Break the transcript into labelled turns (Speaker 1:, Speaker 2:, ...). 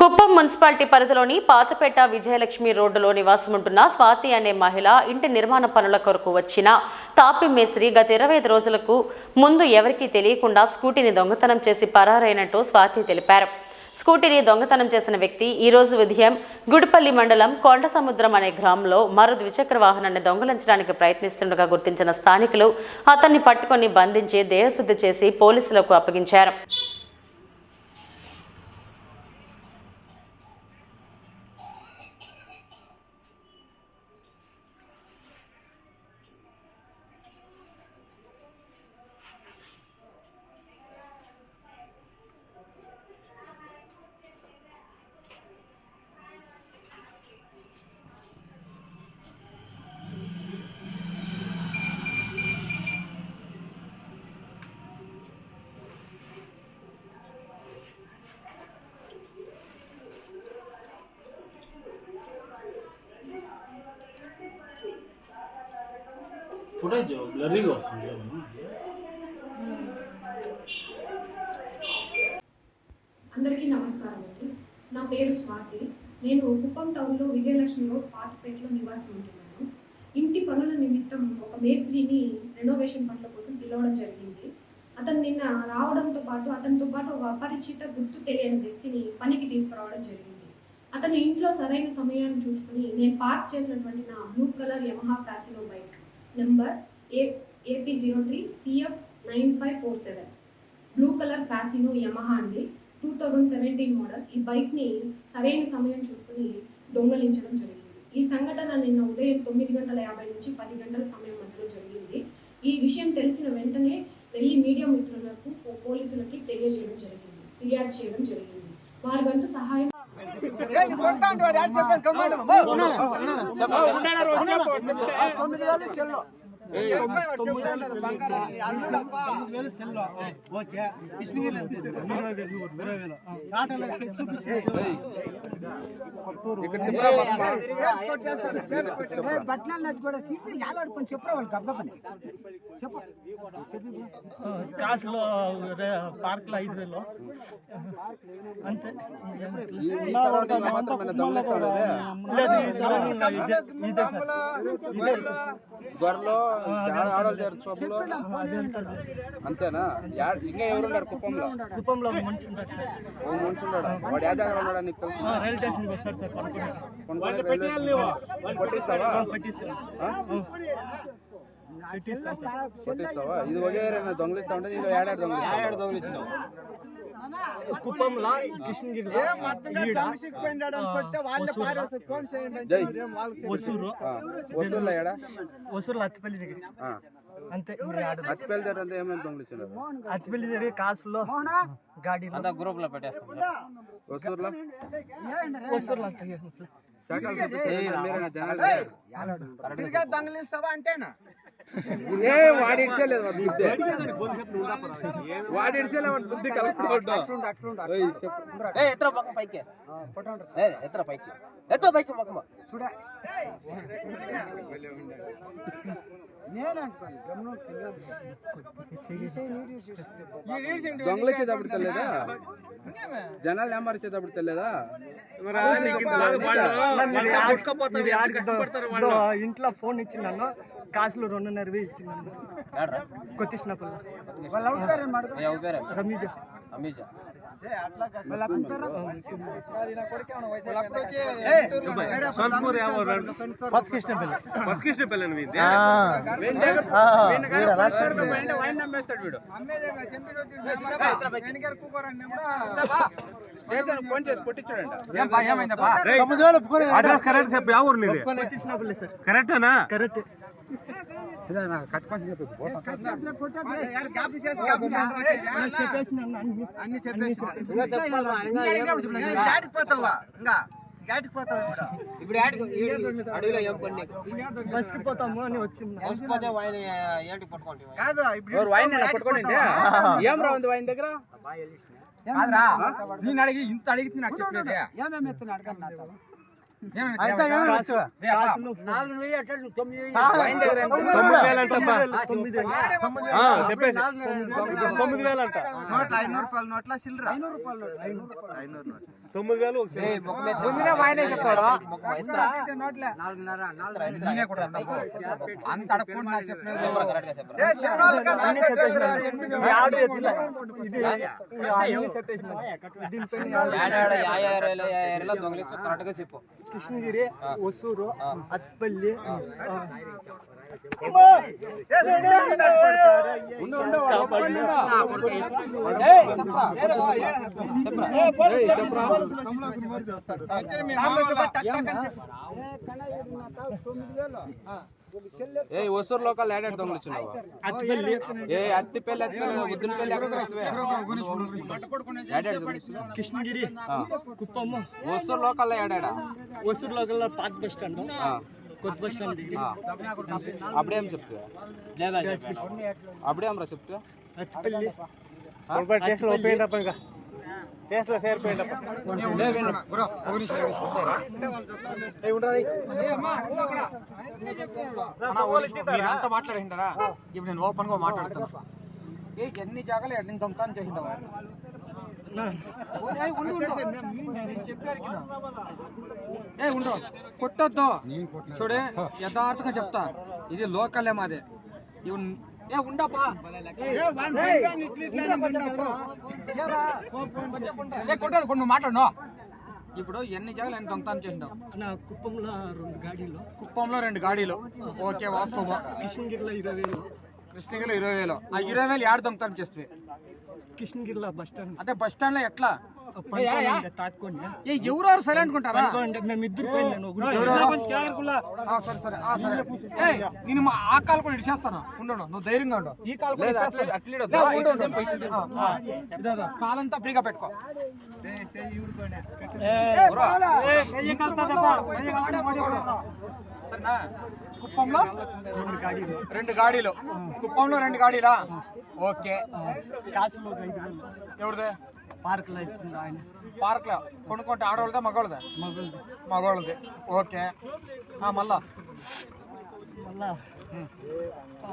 Speaker 1: Kuppam municipality పరిధిలోని పాతపేట విజయలక్ష్మి రోడ్డులో నివాసముంటున్న స్వాతి అనే మహిళ ఇంటి నిర్మాణ పనుల కొరకు వచ్చిన తాపి మేస్త్రి గత 25 రోజులకు ముందు ఎవరికీ తెలియకుండా స్కూటీని దొంగతనం చేసి పరారైనట్టు స్వాతి తెలిపారు. స్కూటీని దొంగతనం చేసిన వ్యక్తి ఈ రోజు ఉదయం గుడిపల్లి మండలం కొండసముద్రం అనే గ్రామంలో మరో ద్విచక్ర వాహనాన్ని దొంగలించడానికి ప్రయత్నిస్తుండగా గుర్తించిన స్థానికులు అతన్ని పట్టుకొని బంధించి దేహశుద్ధి చేసి పోలీసులకు అప్పగించారు.
Speaker 2: ఫుటేజ్ బ్లర్రీగా వస్తుంది.
Speaker 3: అందరికీ నమస్కారం అండి. నా పేరు స్వాతి. నేను కుప్పం టౌన్లో విజయలక్ష్మి రోడ్ పాతపేటలో నివాసం ఉంటున్నాను. ఇంటి పనుల నిమిత్తం ఒక మేస్త్రిని రెనోవేషన్ పనుల కోసం పిలవడం జరిగింది. అతను నిన్న రావడంతో పాటు అతనితో పాటు ఒక అపరిచిత గుర్తు తెలియని వ్యక్తిని పనికి తీసుకురావడం జరిగింది. అతను ఇంట్లో సరైన సమయాన్ని చూసుకుని నేను పార్క్ చేసినటువంటి నా blue colour Yamaha Fascino bike number AP03 CF9547 blue colour Fascino Yamaha అండి, 2017 మోడల్. ఈ బైక్ని సరైన సమయం చూసుకుని దొంగలించడం జరిగింది. ఈ సంఘటన నిన్న ఉదయం 9:50 నుంచి 10 గంటల సమయం మధ్యలో జరిగింది. ఈ విషయం తెలిసిన వెంటనే వెళ్ళి మీడియా మిత్రులకు పోలీసులకి ఫిర్యాదు చేయడం జరిగింది. వారి వంతు సహాయం
Speaker 4: కాసులో పార్క్ లో 5,000 అంతే.
Speaker 5: అంతేనా? ఇంకా ఎవరున్నారు కుప్పంలో?
Speaker 4: కుప్పంలో మనిషి ఉంటాడు సార్.
Speaker 5: మనిషి ఉన్నాడా? వాడు ఏ జాగా ఉన్నాడా నీకు తెలుసు?
Speaker 4: రైల్వే స్టేషన్కి వస్తాడు సార్.
Speaker 5: పట్టిస్తావా? ఇది ఒకే దొంగలిస్తా ఉంటే నేను ఏడాడు దొంగలిస్తావు.
Speaker 4: కుప్పంలో కృష్ణగిరి
Speaker 5: వసూరులో ఏడా?
Speaker 4: వసూరులో అత్తిపల్లి దగ్గర అంతే.
Speaker 5: అత్తిపల్లి దగ్గర అంతా ఏమైనా దొంగలిచ్చినారు?
Speaker 4: అత్తిపల్లి దగ్గర కాసులో గాడి గ్రూప్ లో పెట్టేస్తాం.
Speaker 5: వసూరులో
Speaker 6: దొంగలిస్తావా అంటేనా?
Speaker 5: వాడిడ్చేలేదు బుద్ధి దొంగలిచ్చేటప్పుడు తెలియదా? జనాలు ఏమార్చేటప్పుడు తెలియదా?
Speaker 4: ఇంట్లో ఫోన్ ఇచ్చిందన్న, కాసులు 2.5 ఇచ్చిందన్న. కొత్తిష్నపల్లి రమీజా.
Speaker 5: ఫోన్ చేసి కొట్టించాడంట.
Speaker 4: కరెక్టేనా? కరెక్ట్. బస్కి పోతాము అని వచ్చింది.
Speaker 5: ఏం రావుంది వాయిన్ దగ్గర?
Speaker 6: నేను అడిగి ఇంత అడిగితే నాకు చెప్పలేదు. ఏమేమి ఎత్తున్నా అడగండి.
Speaker 4: ₹9,000
Speaker 6: నోట్ల చిల్లర 500 రూపాయలు.
Speaker 2: 9,000 ఒక
Speaker 5: ఏయ్, ముఖం మీద చెప్పు.
Speaker 6: ముందునే వాయిదా చెప్పాడు.
Speaker 5: ముఖం ఎత్తురా.
Speaker 6: నోట్లే.
Speaker 5: నేనే కూడా అంత అడగకుండా నాకు చెప్పినది చెప్పరా, కరెక్ట్గా చెప్పరా.
Speaker 6: ఏ శివనాథ్
Speaker 4: అన్ని చెప్పేసినారు. ఈ ఆడు ఎత్తులే. ఇది అన్ని చెప్పేసినారు. దీనిపైన
Speaker 5: ఏడాడ యా ఏరియాలో దొంగలిస్తూ కరెక్ట్గా చెప్పు.
Speaker 4: కృష్ణగిరి, ఒసూరు, అత్పల్లి,
Speaker 5: ఏయ్, చెప్పరా. ఏ ఒసూరు లోకల్ ఏడాడు దొంగలిచ్చినావు.
Speaker 4: అత్పల్లి,
Speaker 5: ఏ అత్తిపల్లి ఉద్దినపల్లి ఏడాడు దొంగలిచ్చినావు.
Speaker 4: కృష్ణగిరి, కుప్పము,
Speaker 5: ఒసూరు లోకల్ ఏడాడా.
Speaker 4: ఒసూరు లోకల్లో పాత బస్ స్టాండ్, కొత్త బస్ స్టాండ్ దగ్గర
Speaker 5: అప్పుడేం చెప్తావా? అప్పుడేం రా చెప్తావా?
Speaker 4: అత్పల్లి,
Speaker 6: మీరంతా మాట్లాడింటారా? ఇప్పుడు నేను ఓపెన్ గా మాట్లాడుతాను. ఏ ఎన్ని జాగాలు ఎన్ని దొంగతనం చేసిండవా? ఏ ఉండు, కొట్టొద్దు. చూడే యథార్థంగా చెప్తా, ఇది లోకలే మాదే. ఏ ఉండపా, కొట్టదు కొన్ని మాట్లాడు. ఇప్పుడు ఎన్ని జాగాలు ఎన్ని దొంగతనం చేసిండవు?
Speaker 4: నా కుప్పంలో 2 గాడీలు,
Speaker 6: కుప్పంలో 2 గాడీలు. ఓకే, వాస్తవం.
Speaker 4: కృష్ణగిరిలో 20,000,
Speaker 6: కృష్ణగిరిలో 20,000. ఆ 20,000 ఏడు దొంగతనం చేస్తే?
Speaker 4: కృష్ణగిరిలో బస్ స్టాండ్
Speaker 6: అదే బస్ స్టాండ్ లో ఎట్లా?
Speaker 4: తాక్కొని
Speaker 6: ఏ ఎవరెవరు సైలెంట్ ఉంటారా?
Speaker 4: మేము ఇద్దరు పోయి నేను
Speaker 6: సరే సరే సరే. ఏయ్, నేను మా ఆ కాలు కూడా ఇడిచేస్తాను. ఉండను, నువ్వు ధైర్యంగా ఉండు. ఈ కాలు కూడా కాలంతా ఫ్రీగా పెట్టుకో. సరేనా? కుప్పంలో 2 గాడీలు. కుప్పంలో 2 గాడీలా? ఓకే.
Speaker 4: కాసులో 5,000,
Speaker 6: ఎవరిదే?
Speaker 4: పార్కులో అవుతుంది ఆయన,
Speaker 6: పార్క్ లో కొనుక్కుంటే ఆడవాళ్ళదా మగవాళ్ళదా?
Speaker 4: మగోళ్ళది.
Speaker 6: మగవాళ్ళది. ఓకే. మళ్ళా
Speaker 4: మళ్ళా